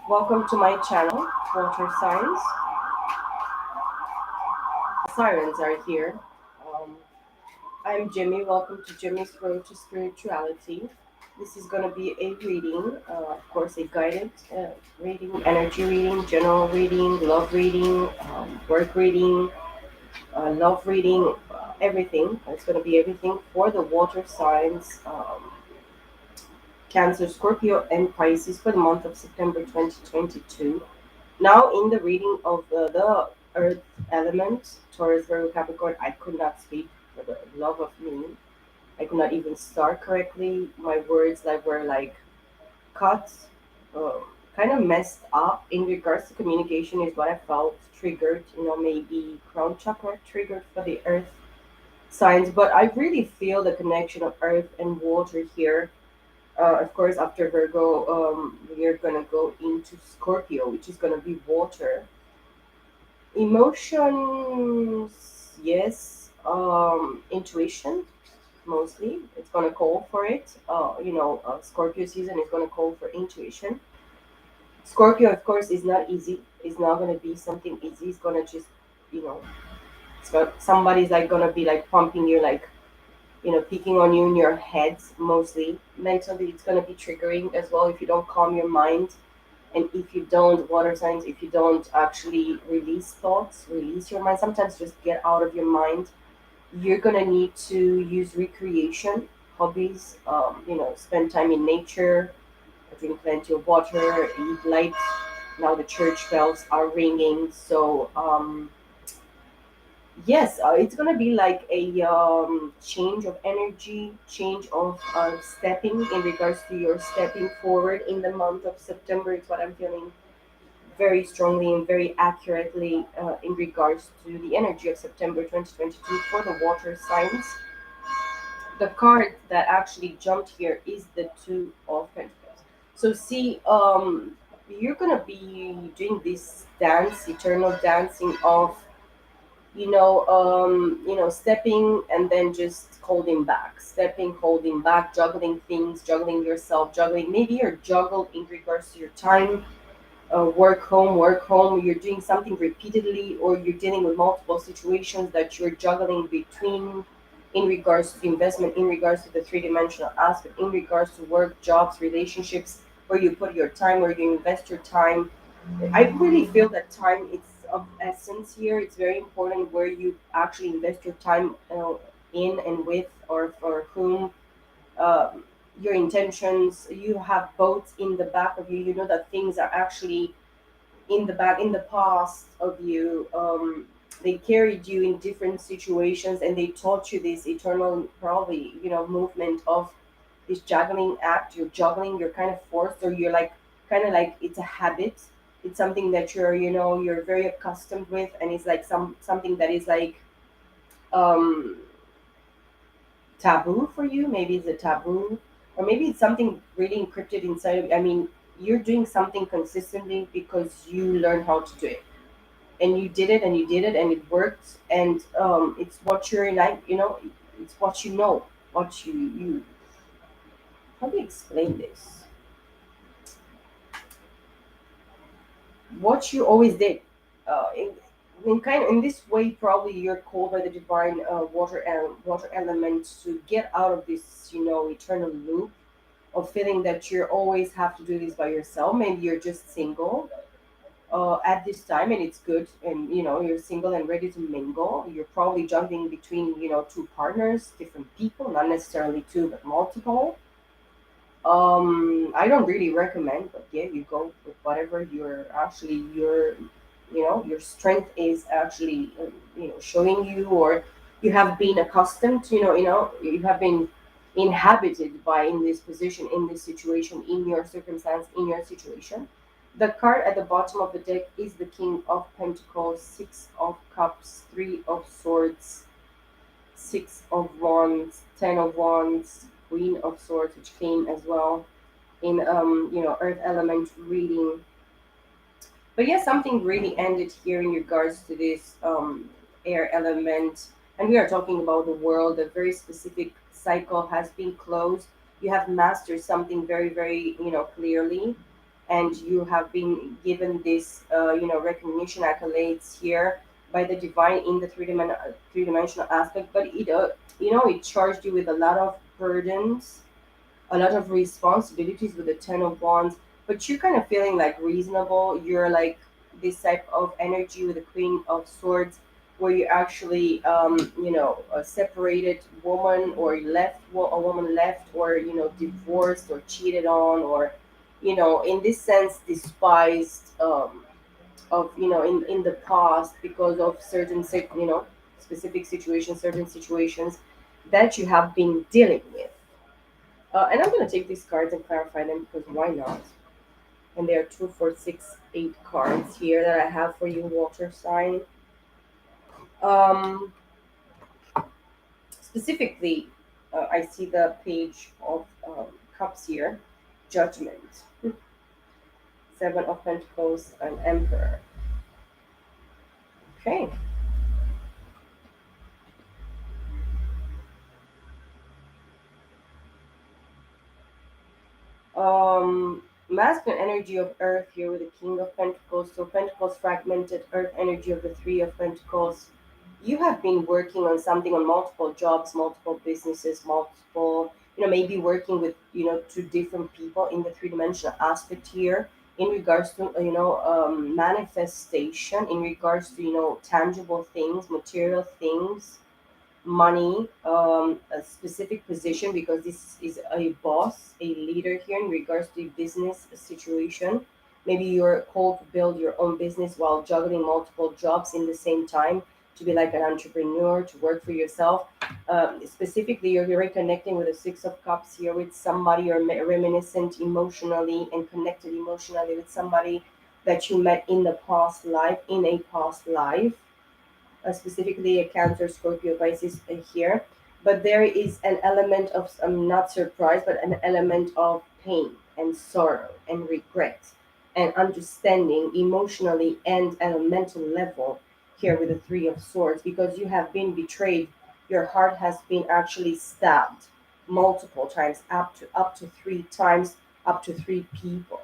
Welcome to my channel, Water Signs. Sirens are here. Um, I'm Jimmy. Welcome to Jimmy's Road to Spirituality. This is going to be a reading, of course, a guided reading, energy reading, general reading, love reading, work reading, love reading, everything. It's going to be everything for the water signs. Cancer, Scorpio, and Pisces for the month of September 2022. Now, in the reading of the Earth element, Taurus, Virgo, Capricorn, I could not speak for the love of me. I could not even start correctly. My words were like cut, uh, kind of messed up in regards to communication is what I felt triggered. Maybe crown chakra triggered for the Earth signs. But I really feel the connection of Earth and water here. Of course, after Virgo, we're gonna go into Scorpio, which is gonna be water. Emotions, yes. Intuition, mostly. It's gonna call for it. Scorpio season is gonna call for intuition. Scorpio, of course, is not easy. It's not gonna be something easy. It's gonna just, you know, somebody's like gonna be like pumping you, like picking on you in your head mostly. Mentally, it's gonna be triggering as well if you don't calm your mind. And if you don't, water signs, if you don't actually release thoughts, release your mind, sometimes just get out of your mind, you're gonna need to use recreation, hobbies, spend time in nature, drink plenty of water, eat light. Now the church bells are ringing, so yes, it's gonna be like a change of energy, change of stepping in regards to your stepping forward in the month of September. It's what I'm feeling very strongly and very accurately in regards to the energy of September 2022 for the water signs. The card that actually jumped here is the Two of Pentacles. So, see, you're gonna be doing this dance, eternal dancing of stepping and then just holding back, stepping, holding back, juggling things, juggling yourself, juggling. Maybe you're juggled in regards to your time, work home, you're doing something repeatedly, or you're dealing with multiple situations that you're juggling between in regards to investment, in regards to the three-dimensional aspect, in regards to work, jobs, relationships, where you put your time, where you invest your time. I really feel that time is of essence here. It's very important where you actually invest your time in and with, or for whom. um, your intentions, you have both in the back of you. You know that things are actually in the back, in the past of you. They carried you in different situations, and they taught you this eternal, probably, movement of this juggling act. You're juggling, you're kind of forced, or you're like, kind of like, it's a habit. It's something that you're very accustomed with, and it's like something that is like um taboo for you. Maybe it's a taboo, or maybe it's something really encrypted inside of you. I mean, you're doing something consistently because you learned how to do it, and you did it, and you did it, and it worked. And it's what you're like, it's what you know, what you how do you explain this, what you always did. In kind of in this way, probably you're called by the divine water element to get out of this, eternal loop of feeling that you always have to do this by yourself. Maybe you're just single at this time, and it's good, and you're single and ready to mingle. You're probably jumping between two partners, different people, not necessarily two but multiple. I don't really recommend, but yeah, you go with whatever your strength is actually showing you, or you have been accustomed to, you have been inhabited by, in this position, in this situation, in your circumstance, in your situation. The card at the bottom of the deck is the King of Pentacles, Six of Cups, Three of Swords, Six of Wands, Ten of Wands, Queen of Swords, which came as well in Earth element reading. But yeah, something really ended here in regards to this air element, and we are talking about the world. A very specific cycle has been closed. You have mastered something very, very clearly. and you have been given this recognition, accolades here by the divine in the three-dimensional aspect, but it charged you with a lot of burdens, a lot of responsibilities with the Ten of Wands, but you're kind of feeling like reasonable. You're like this type of energy with the Queen of Swords, where you actually, a separated woman, or a woman left, or divorced, or cheated on, or in this sense, despised, of in the past because of certain specific situations, certain situations that you have been dealing with. And I'm going to take these cards and clarify them because why not? And there are 2, 4, 6, 8 cards here that I have for you, water sign. Um, Specifically, I see the Page of Cups here, Judgment, Seven of Pentacles, and Emperor. Okay. Masculine energy of Earth here with the King of Pentacles. So Pentacles fragmented, Earth energy of the Three of Pentacles. You have been working on something, on multiple jobs, multiple businesses, multiple, maybe working with, two different people in the three-dimensional aspect here in regards to, manifestation, in regards to, tangible things, material things, money, a specific position, because this is a boss, a leader here in regards to a business situation. Maybe you're called to build your own business while juggling multiple jobs in the same time, to be like an entrepreneur, to work for yourself. Specifically, you're reconnecting with the Six of Cups here with somebody, you're reminiscent emotionally and connected emotionally with somebody that you met in the past life, in a past life, specifically a Cancer, Scorpio, Pisces here. But there is an element of, I'm not surprised, but an element of pain and sorrow and regret and understanding emotionally and at a mental level here with the Three of Swords, because you have been betrayed. Your heart has been actually stabbed multiple times, up to 3 times, up to 3 people.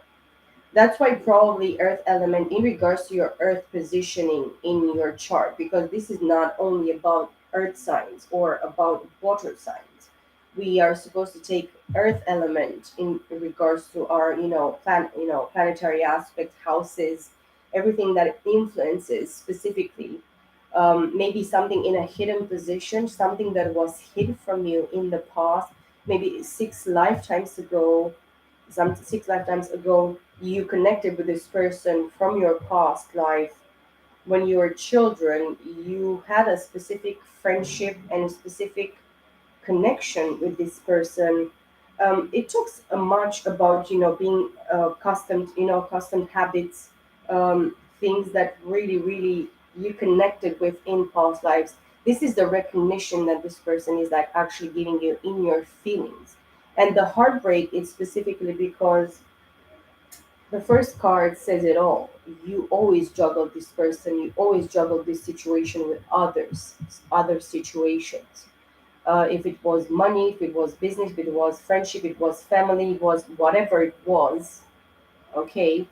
That's why probably earth element in regards to your earth positioning in your chart, because this is not only about earth signs or about water signs. We are supposed to take earth element in regards to our, planetary aspect, houses, everything that influences specifically. Maybe something in a hidden position, something that was hid from you in the past, maybe 6 lifetimes ago, some 6 lifetimes ago, you connected with this person from your past life. When you were children, you had a specific friendship and a specific connection with this person. It talks much about being accustomed, accustomed habits, things that really, really you connected with in past lives. This is the recognition that this person is like actually giving you in your feelings, and the heartbreak is specifically because the first card says it all. You always juggle this person. You always juggle this situation with others, other situations, if it was money, if it was business, if it was friendship, it was family, it was whatever it was, okay?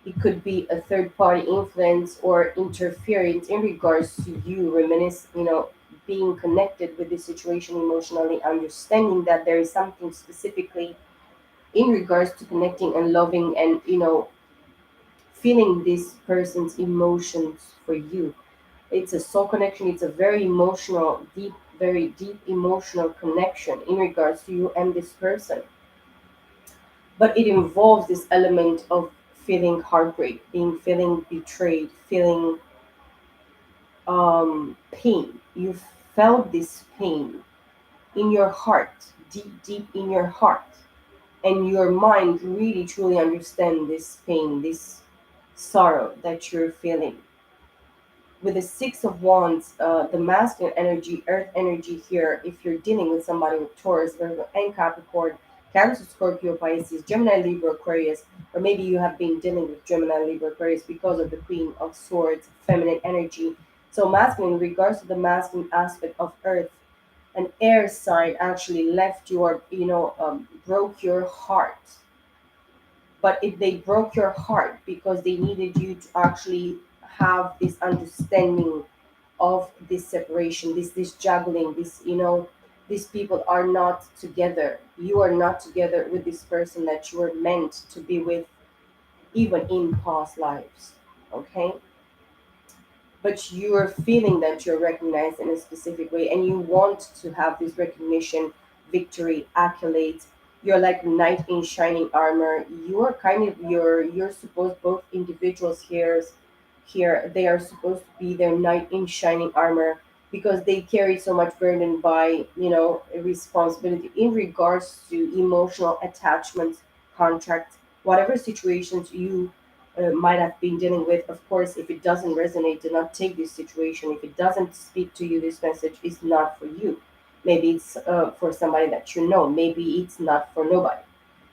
It could be a third party influence or interference in regards to you reminisce, being connected with the situation emotionally, understanding that there is something specifically in regards to connecting and loving and, feeling this person's emotions for you. It's a soul connection. It's a very emotional, deep, very deep emotional connection in regards to you and this person. But it involves this element of feeling heartbreak, being feeling betrayed, feeling pain. You felt this pain in your heart, deep, deep in your heart, and your mind really truly understand this pain, this sorrow that you're feeling. With the Six of Wands, the masculine energy, earth energy here, if you're dealing with somebody with Taurus, Virgo, and Capricorn, Cancer, Scorpio, Pisces, Gemini, Libra, Aquarius, or maybe you have been dealing with Gemini, Libra, Aquarius because of the Queen of Swords, feminine energy. So masculine, in regards to the masculine aspect of earth, an air sign actually left your, broke your heart But if they broke your heart because they needed you to actually have this understanding of this separation, this juggling, this, these people are not together. You are not together with this person that you were meant to be with, even in past lives. Okay, but you are feeling that you're recognized in a specific way and you want to have this recognition, victory, accolades. You're like knight in shining armor. You're kind of, you're supposed, both individuals here they are supposed to be their knight in shining armor, because they carry so much burden by, responsibility in regards to emotional attachments, contracts, whatever situations you might have been dealing with. Of course, if it doesn't resonate, do not take this situation. If it doesn't speak to you, this message is not for you. Maybe it's for somebody that you know. Maybe it's not for nobody.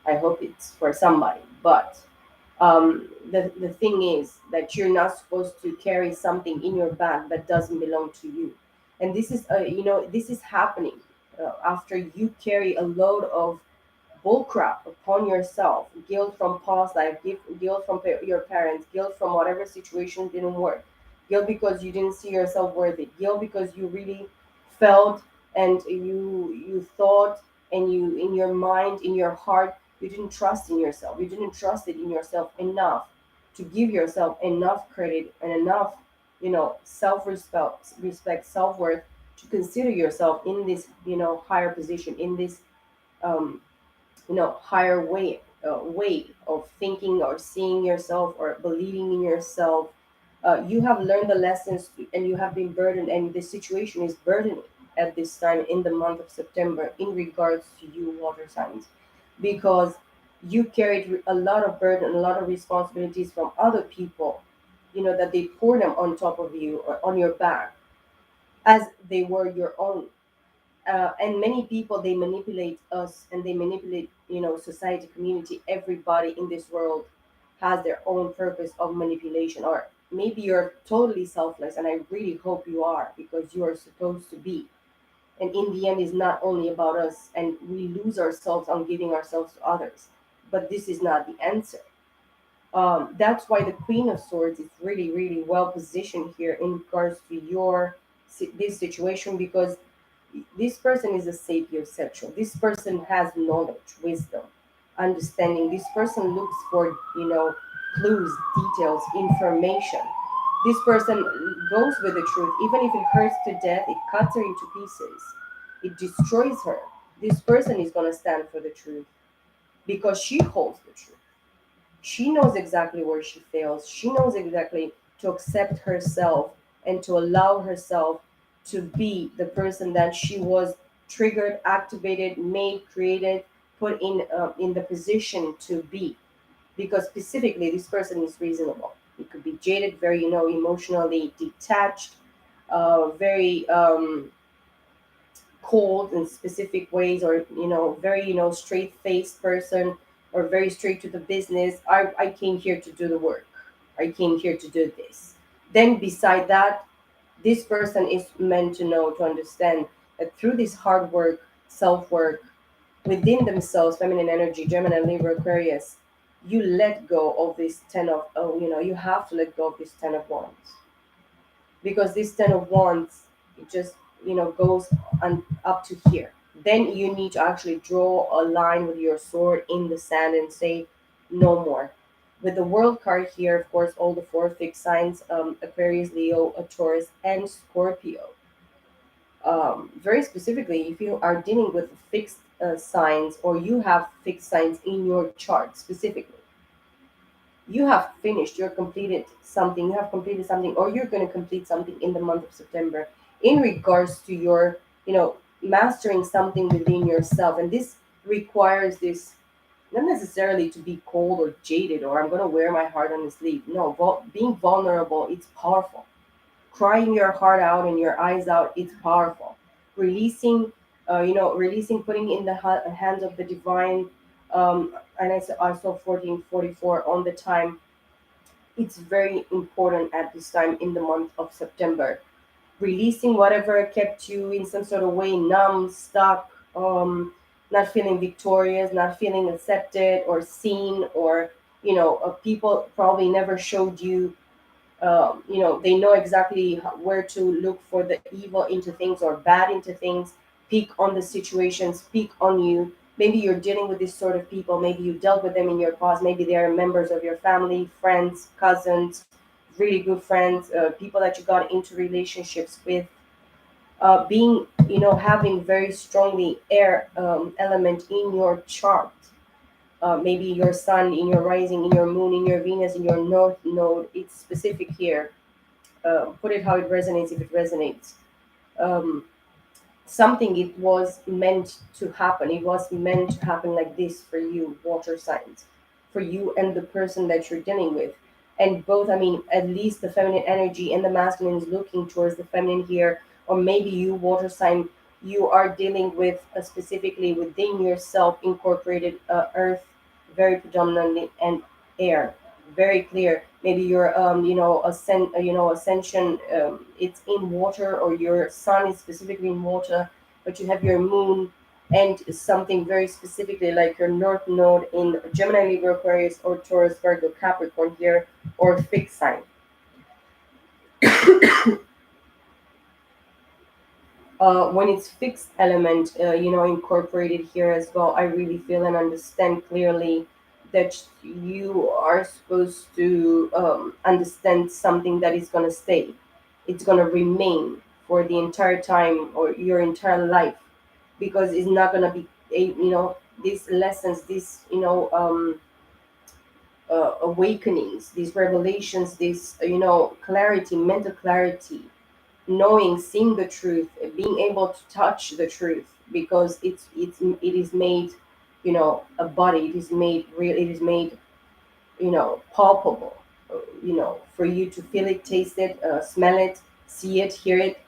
I hope it's for somebody. But the thing is that you're not supposed to carry something in your bag that doesn't belong to you. And this is, this is happening after you carry a load of bullcrap upon yourself, guilt from past life, guilt from your parents, guilt from whatever situation didn't work, guilt because you didn't see yourself worthy, guilt because you really felt and you thought, and you, in your mind, in your heart, you didn't trust in yourself. You didn't trust it in yourself enough to give yourself enough credit and enough, self respect, self worth, to consider yourself in this, higher position, in this um, higher way of thinking or seeing yourself or believing in yourself. You have learned the lessons, and you have been burdened, and the situation is burdening at this time in the month of September in regards to you, water signs, because you carried a lot of burden, a lot of responsibilities from other people, that they pour them on top of you or on your back as they were your own. And many people, they manipulate us, and they manipulate, society, community, everybody in this world has their own purpose of manipulation. Or maybe you're totally selfless, and I really hope you are, because you are supposed to be. And in the end, is not only about us, and we lose ourselves on giving ourselves to others, but this is not the answer. That's why the Queen of Swords is really, really well positioned here in regards to your this situation, because this person is a sapiosexual. This person has knowledge, wisdom, understanding. This person looks for, clues, details, information. This person goes with the truth, even if it hurts to death, it cuts her into pieces, it destroys her. This person is going to stand for the truth because she holds the truth. She knows exactly where she fails. She knows exactly to accept herself and to allow herself to be the person that she was triggered, activated, made, created, put in the position to be. Because specifically, this person is reasonable. It could be jaded, very, emotionally detached, very cold in specific ways, or, very, straight faced person, or very straight to the business. I came here to do the work. I came here to do this. Then beside that, this person is meant to know, to understand that through this hard work, self work within themselves, feminine energy, Gemini, Libra, Aquarius, you let go of this 10 of, oh, you have to let go of this 10 of wands, because this 10 of wands, it just, goes up to here. Then you need to actually draw a line with your sword in the sand and say no more. With the world card here, of course, all the four fixed signs, Aquarius, Leo, a Taurus, and Scorpio. Very specifically, if you are dealing with fixed signs, or you have fixed signs in your chart specifically, you have finished, you're completed something, you have completed something, or you're going to complete something in the month of September in regards to your, mastering something within yourself. And this requires this, not necessarily to be cold or jaded, or I'm going to wear my heart on the sleeve. No, being vulnerable, it's powerful. Crying your heart out and your eyes out, it's powerful. Releasing, releasing, putting in the hands of the divine. And I saw 1444 on the time. It's very important at this time in the month of September. Releasing whatever kept you in some sort of way numb, stuck, not feeling victorious, not feeling accepted or seen, or People probably never showed you. They know exactly where to look for the evil into things or bad into things. Peek on the situation, speak on you. Maybe you're dealing with this sort of people. Maybe you dealt with them in your past. Maybe they are members of your family, friends, cousins, really good friends, people that you got into relationships with. Being, having very strongly air element in your chart. Maybe your sun in your rising, in your moon, in your Venus, in your north node. It's specific here. Put it how it resonates if it resonates. Um, Something, it was meant to happen. It was meant to happen like this for you, water signs, for you and the person that you're dealing with. And both, I mean, at least the feminine energy and the masculine is looking towards the feminine here. Or maybe you, water sign, you are dealing with, specifically within yourself, incorporated earth very predominantly, and air very clear. Maybe your ascension, it's in water, or your sun is specifically in water, but you have your moon and something very specifically like your north node in Gemini, Libra, Aquarius, or Taurus, Virgo, Capricorn here, or fixed sign. When it's fixed element, incorporated here as well, I really feel and understand clearly that you are supposed to understand something that is going to stay. It's going to remain for the entire time or your entire life, because it's not going to be these lessons, these awakenings, these revelations, this clarity, mental clarity, knowing, seeing the truth, being able to touch the truth, because it is made, a body. It is made real. It is made, palpable. For you to feel it, taste it, smell it, see it, hear it.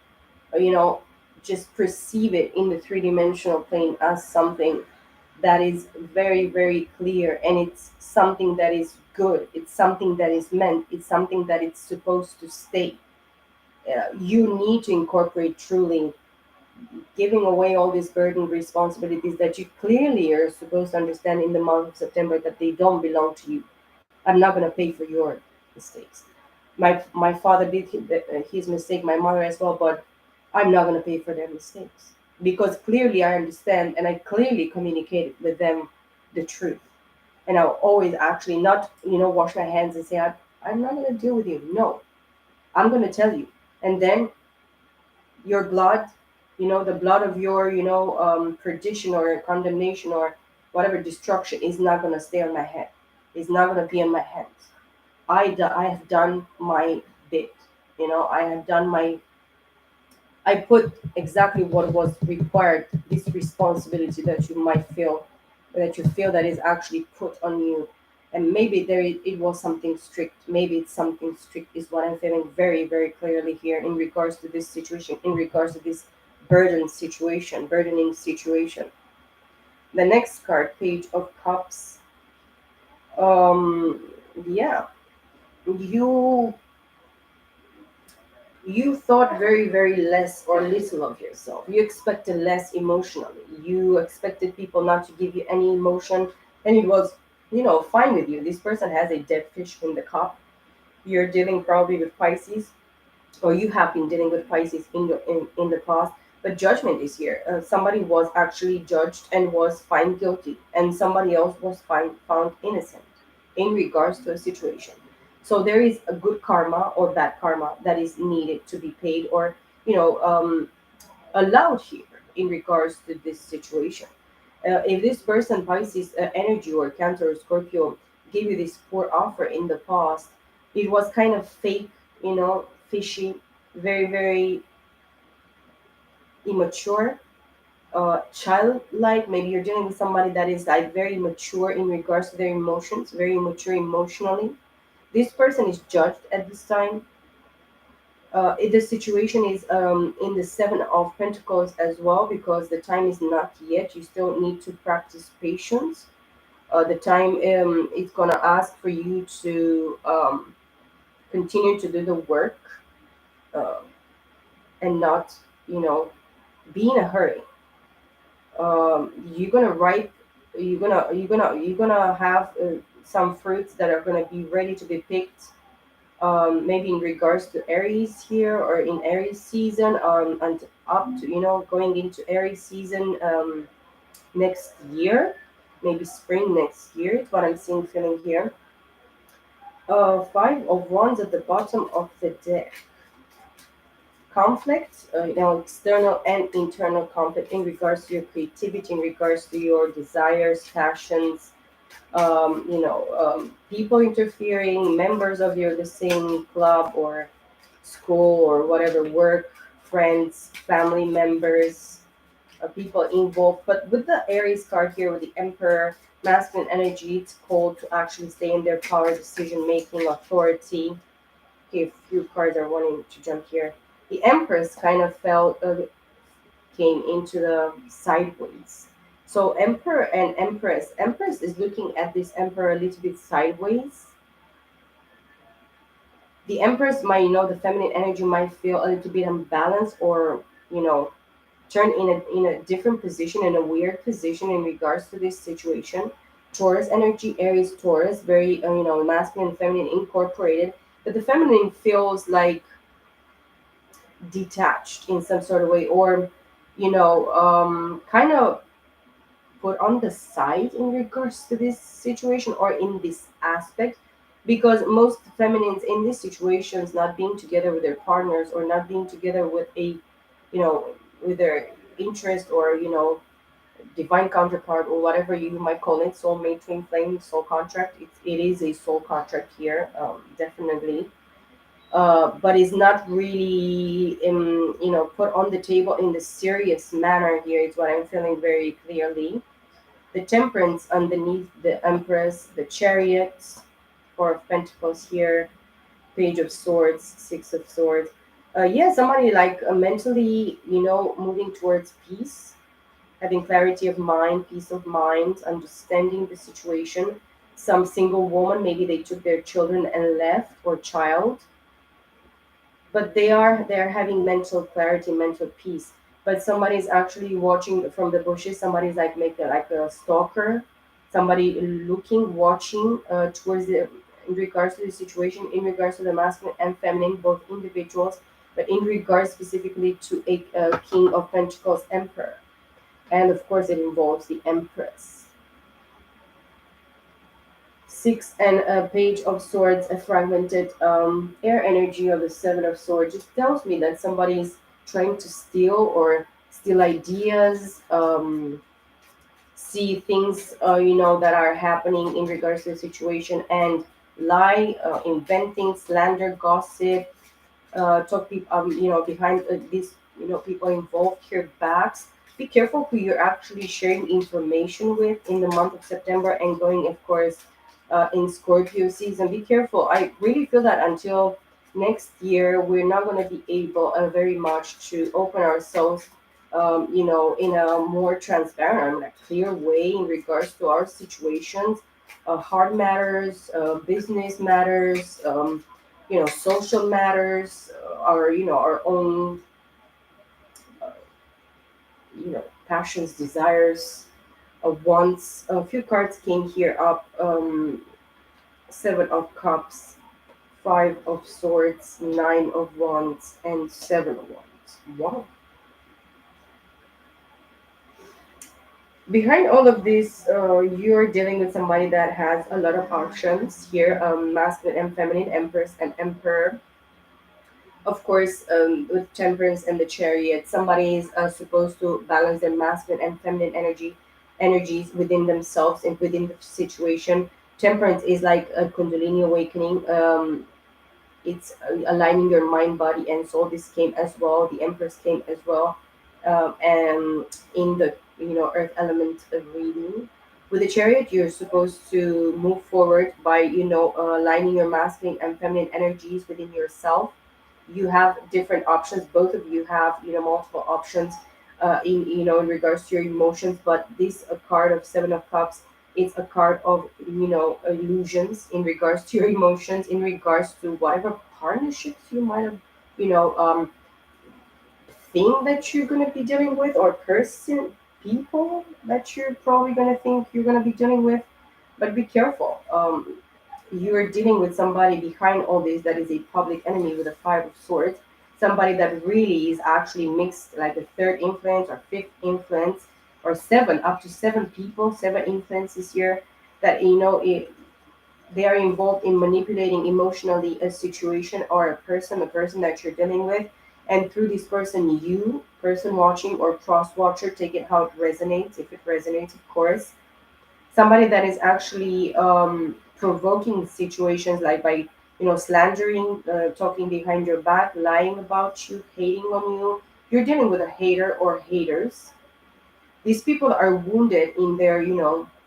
uh, You know, just perceive it in the three-dimensional plane as something that is very, very clear, and it's something that is good. It's something that is meant. It's something that it's supposed to stay. You need to incorporate truly, giving away all these burden responsibilities that you clearly are supposed to understand in the month of September, that they don't belong to you. I'm not going to pay for your mistakes. My father did his mistake, my mother as well, but I'm not going to pay for their mistakes, because clearly I understand and I clearly communicated with them the truth. And I'll always actually not, wash my hands and say, I'm not going to deal with you. No, I'm going to tell you. And then your blood, the blood of your, perdition or condemnation or whatever destruction is not going to stay on my head. It's not going to be in my hands. I have done my bit. I have done my, I put exactly what was required, this responsibility that you might feel, that you feel that is actually put on you. And maybe it was something strict. Maybe it's something strict, is what I'm feeling very, very clearly here in regards to this situation, in regards to this burdening situation. The next card, Page of Cups. Yeah, you you thought very, very less or little of yourself. You expected less emotionally. You expected people not to give you any emotion, and it was, fine with you. This person has a dead fish in the cup. You're dealing probably with Pisces, or you have been dealing with Pisces in the past. But judgment is here. Somebody was actually judged and was found guilty, and somebody else was found innocent in regards to a situation. So there is a good karma or bad karma that is needed to be paid, or allowed here in regards to this situation. If this person, Pisces energy or Cancer or Scorpio, gave you this poor offer in the past, it was kind of fake, fishy, very, very immature, childlike. Maybe you're dealing with somebody that is like very mature in regards to their emotions, very mature emotionally. This person is judged at this time. If the situation is in the Seven of Pentacles as well, because the time is not yet. You still need to practice patience. The time it's gonna ask for you to continue to do the work, uh, and not, you know, be in a hurry. You're gonna write. You're gonna have some fruits that are going to be ready to be picked, maybe in regards to Aries here or in Aries season, and up to, going into Aries season next year, maybe spring next year. It's what I'm seeing, feeling here. Five of Wands at the bottom of the deck. Conflict, external and internal conflict in regards to your creativity, in regards to your desires, passions, people interfering, members of your the same club or school or whatever, work, friends, family members, people involved. But with the Aries card here, with the Emperor, masculine energy, it's called to actually stay in their power, decision making, authority. Okay, a few cards are wanting to jump here. The Empress kind of came into the sideways. So Emperor and Empress. Empress is looking at this Emperor a little bit sideways. The Empress might, the feminine energy might feel a little bit unbalanced, or, you know, turn in a different position, in a weird position in regards to this situation. Taurus energy, Aries, Taurus, very, masculine and feminine incorporated. But the feminine feels like detached in some sort of way, or, kind of put on the side in regards to this situation or in this aspect, because most feminines in these situations not being together with their partners, or not being together with a, you know with their interest, or, divine counterpart, or whatever you might call it, soulmate, twin flame, soul contract. It is a soul contract here, definitely. But is not really put on the table in the serious manner here, is what I'm feeling very clearly. The Temperance underneath the Empress, the Chariot, Four of Pentacles here, Page of Swords, Six of Swords. Yeah, somebody like mentally, moving towards peace, having clarity of mind, peace of mind, understanding the situation. Some single woman, maybe they took their children and left, or child, but they're having mental clarity, mental peace. But somebody's actually watching from the bushes. Somebody's like making like a stalker, somebody looking, watching, towards the in regards to the situation, in regards to the masculine and feminine, both individuals, but in regards specifically to a, King of Pentacles, Emperor. And of course it involves the Empress. Six and a Page of Swords, a fragmented air energy of the Seven of Swords, just tells me that somebody's trying to steal, or steal ideas, see things, that are happening in regards to the situation, and lie, inventing, slander, gossip, talk people, behind, these, people involved here backs. Be careful who you're actually sharing information with in the month of September, and going, of course, in Scorpio season. Be careful. I really feel that until next year, we're not going to be able, very much to open ourselves, in a more transparent, like clear way in regards to our situations, hard matters, business matters, social matters, our, our own, uh, passions, desires, wants. A few cards came here up. Seven of Cups, Five of Swords, Nine of Wands, and Seven of Wands. Wow. Behind all of this, you're dealing with somebody that has a lot of options here, masculine and feminine, Empress and Emperor. Of course, with Temperance and the Chariot, somebody is, supposed to balance their masculine and feminine energies within themselves and within the situation. Temperance is like a Kundalini awakening. It's, aligning your mind, body, and soul. This came as well. The Empress came as well, and in the, Earth element of reading. With the Chariot, you're supposed to move forward by, aligning your masculine and feminine energies within yourself. You have different options. Both of you have, multiple options, in regards to your emotions. But this, a card of Seven of Cups, it's a card of, illusions in regards to your emotions, in regards to whatever partnerships you might have, you know um thing that you're going to be dealing with, or person, people that you're probably going to think you're going to be dealing with. But be careful. You're dealing with somebody behind all this that is a public enemy with a five of swords, somebody that really is actually mixed, like a third influence or fifth influence, or seven, up to seven people, seven influences here, that they are involved in manipulating emotionally a situation or a person that you're dealing with. And through this person, you, person watching or cross watcher, take it how it resonates, if it resonates, of course. Somebody that is actually provoking situations, like by slandering, talking behind your back, lying about you, hating on you. You're dealing with a hater or haters. These people are wounded in their,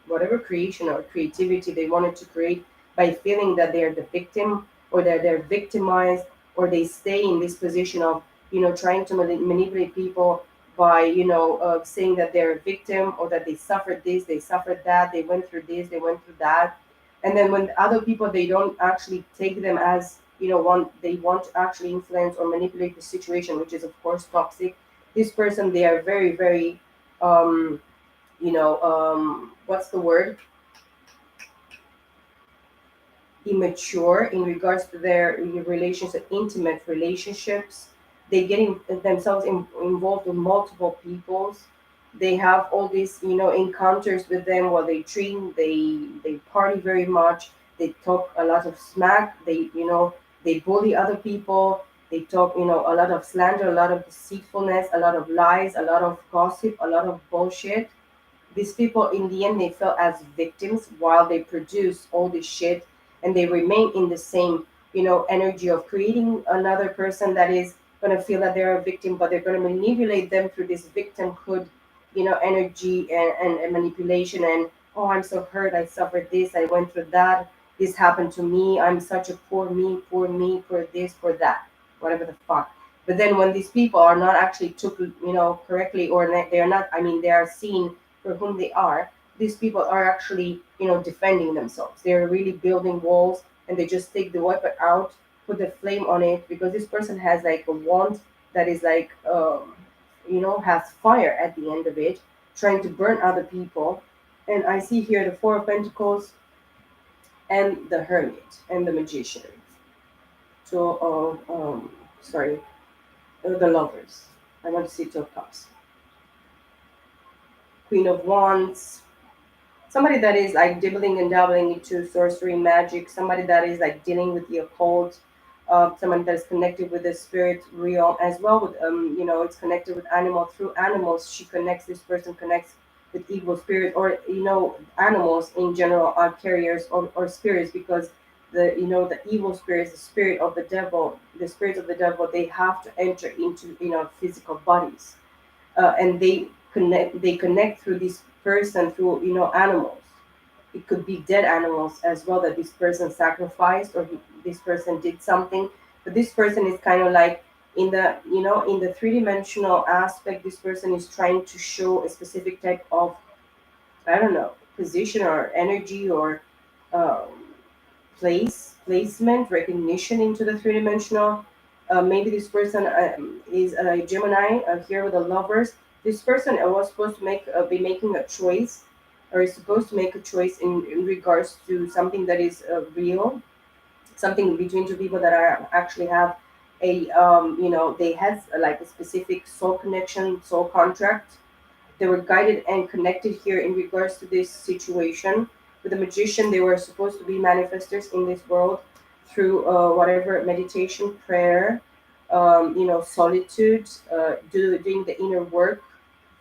whatever creation or creativity they wanted to create, by feeling that they're the victim, or that they're victimized, or they stay in this position of, trying to manipulate people by, saying that they're a victim, or that they suffered this, they suffered that, they went through this, they went through that. And then when other people, they don't actually take them as, they want to actually influence or manipulate the situation, which is of course toxic. This person, they are very, very um, what's the word? Immature in regards to their relationships, intimate relationships. They getting themselves involved with multiple peoples. They have all these, encounters with them while they drink. They party very much. They talk a lot of smack. They bully other people. They talk, a lot of slander, a lot of deceitfulness, a lot of lies, a lot of gossip, a lot of bullshit. These people, in the end, they feel as victims while they produce all this shit, and they remain in the same, energy of creating another person that is going to feel that they're a victim, but they're going to manipulate them through this victimhood, energy, and manipulation. And, oh, I'm so hurt. I suffered this. I went through that. This happened to me. I'm such a poor me, poor this, poor that, whatever the fuck. But then when these people are not actually took, correctly, or they are not, I mean, they are seen for whom they are, these people are actually, defending themselves. They're really building walls, and they just take the weapon out, put the flame on it, because this person has like a wand that is like, has fire at the end of it, trying to burn other people. And I see here the Four of Pentacles and the Hermit and the Magician. So, sorry, the Lovers. I want to see Two of Cups, Queen of Wands, somebody that is like dibbling and dabbling into sorcery, magic, somebody that is like dealing with the occult, somebody that is connected with the spirit realm as well. With it's connected with animal. Through animals, she connects. This person connects with evil spirit, or animals in general are carriers, or spirits, because the evil spirits, the spirit of the devil, the spirits of the devil, they have to enter into physical bodies, and they connect through this person, through animals. It could be dead animals as well, that this person sacrificed, or this person did something. But this person is kind of like, in the three-dimensional aspect, this person is trying to show a specific type of, I don't know, position or energy, or um, placement, recognition into the three-dimensional. Maybe this person is a Gemini, here with the Lovers. This person was supposed to be making a choice, or is supposed to make a choice in regards to something that is real, something between two people that are actually have a, they had like a specific soul connection, soul contract. They were guided and connected here in regards to this situation. With the Magician, they were supposed to be manifestors in this world through whatever meditation, prayer, solitude, doing the inner work,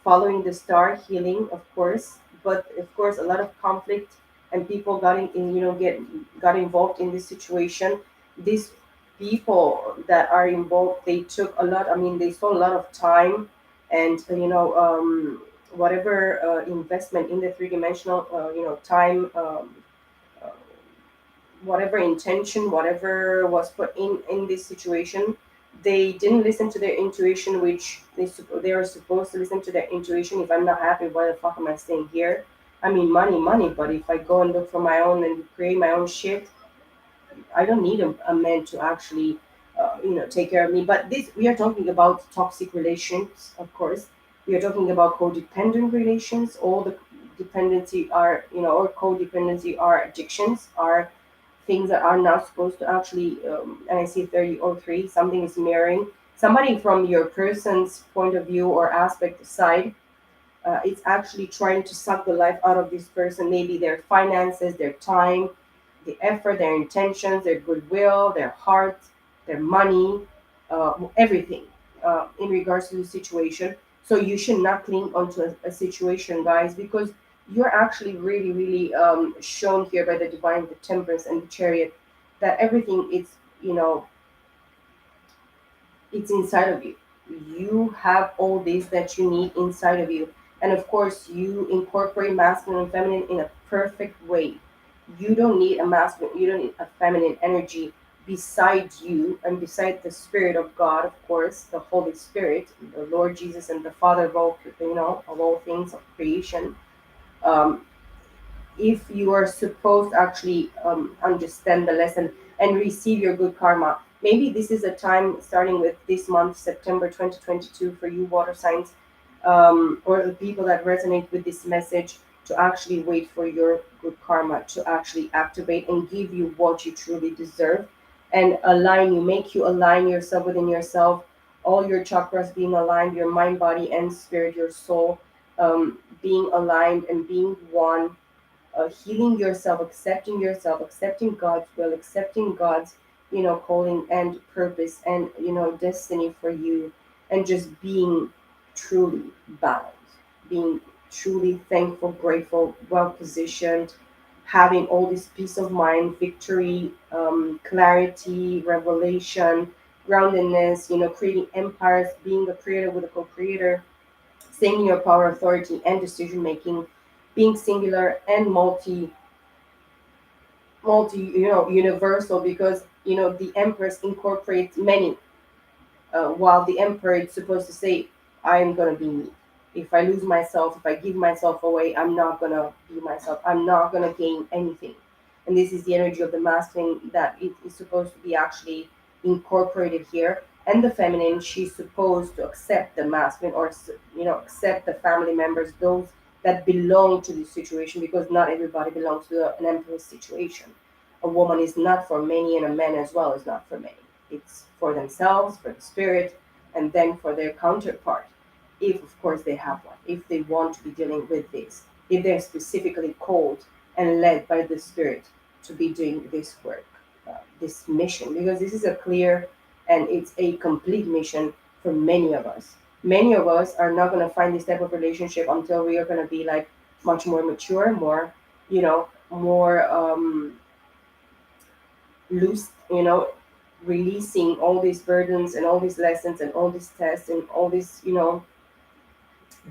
following the star, healing, of course. But of course, a lot of conflict, and people got involved in this situation. These people that are involved, they took a lot. I mean, they saw a lot of time, and whatever investment in the three-dimensional, time, uh, whatever intention, whatever was put in this situation, they didn't listen to their intuition, which they are supposed to listen to their intuition. If I'm not happy, why the fuck am I staying here? I mean, money, money, but if I go and look for my own and create my own shit, I don't need a man to actually, take care of me. But this, we are talking about toxic relations, of course. We are talking about codependent relations, all dependency are, or codependency are addictions, are things that are not supposed to actually, and I see 3003, something is mirroring somebody from your person's point of view or aspect side. It's actually trying to suck the life out of this person, maybe their finances, their time, the effort, their intentions, their goodwill, their heart, their money, everything, in regards to the situation. So you should not cling onto a situation, guys, because you're actually really, really, shown here by the divine, the temperance, and the chariot, that everything is, you know, it's inside of you. You have all this that you need inside of you. And of course, you incorporate masculine and feminine in a perfect way. You don't need a masculine, you don't need a feminine energy beside you and beside the Spirit of God, of course, the Holy Spirit, the Lord Jesus, and the Father of all, of all things of creation. Um, if you are supposed to actually, understand the lesson and receive your good karma. Maybe this is a time starting with this month, September 2022, for you water signs, or the people that resonate with this message, to actually wait for your good karma to actually activate and give you what you truly deserve, and align you, make you align yourself within yourself, all your chakras being aligned, your mind, body, and spirit, your soul, being aligned and being one, healing yourself, accepting God's will, accepting God's, calling and purpose and, destiny for you, and just being truly balanced, being truly thankful, grateful, well positioned, having all this peace of mind, victory, clarity, revelation, groundedness, creating empires, being a creator with a co-creator, staying in your power, authority, and decision making, being singular and multi, universal, because the empress incorporates many, while the emperor is supposed to say, I am going to be me. If I lose myself, if I give myself away, I'm not going to be myself. I'm not going to gain anything. And this is the energy of the masculine, that it is supposed to be actually incorporated here. And the feminine, she's supposed to accept the masculine, or, accept the family members, those that belong to this situation, because not everybody belongs to an empress situation. A woman is not for many, and a man as well is not for many. It's for themselves, for the spirit, and then for their counterpart, if of course they have one, if they want to be dealing with this, if they're specifically called and led by the spirit to be doing this work, this mission, because this is a clear and it's a complete mission for many of us. Many of us are not going to find this type of relationship until we are going to be like much more mature, more, more, loose, releasing all these burdens and all these lessons and all these tests and all these,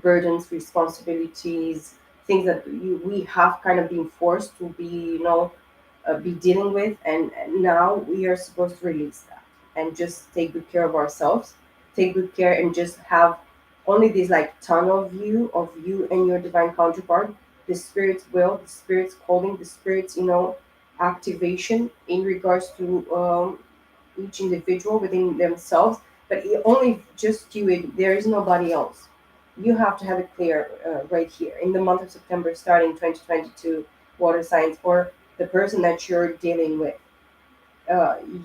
burdens, responsibilities, things that we have kind of been forced to be, be dealing with, and now we are supposed to release that and just take good care of ourselves, take good care, and just have only this like tunnel view of you and your divine counterpart, the spirit's will, the spirit's calling, the spirit's, activation in regards to, each individual within themselves, but only just you, there is nobody else. You have to have it clear, right here in the month of September, starting 2022, water signs, or the person that you're dealing with.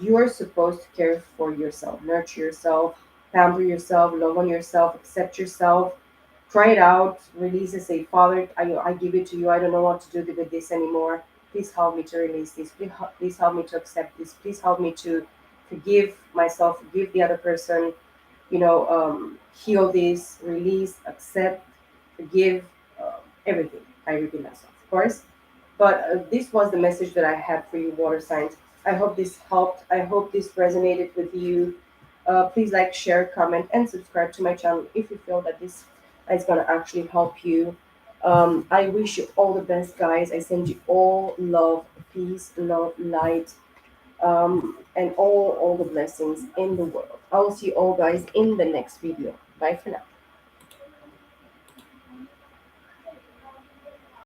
You're supposed to care for yourself, nurture yourself, pamper yourself, love on yourself, accept yourself, cry it out, release it, say, Father, I give it to you. I don't know what to do with this anymore. Please help me to release this. Please help me to accept this. Please help me to forgive myself, forgive the other person, heal this, release, accept, forgive, everything. I repeat myself, of course. But this was the message that I had for you, water signs. I hope this helped. I hope this resonated with you. Please like, share, comment, and subscribe to my channel if you feel that this is going to actually help you. I wish you all the best, guys. I send you all love, peace, love, light, and all the blessings in the world. I will see you all, guys, in the next video. Bye for now.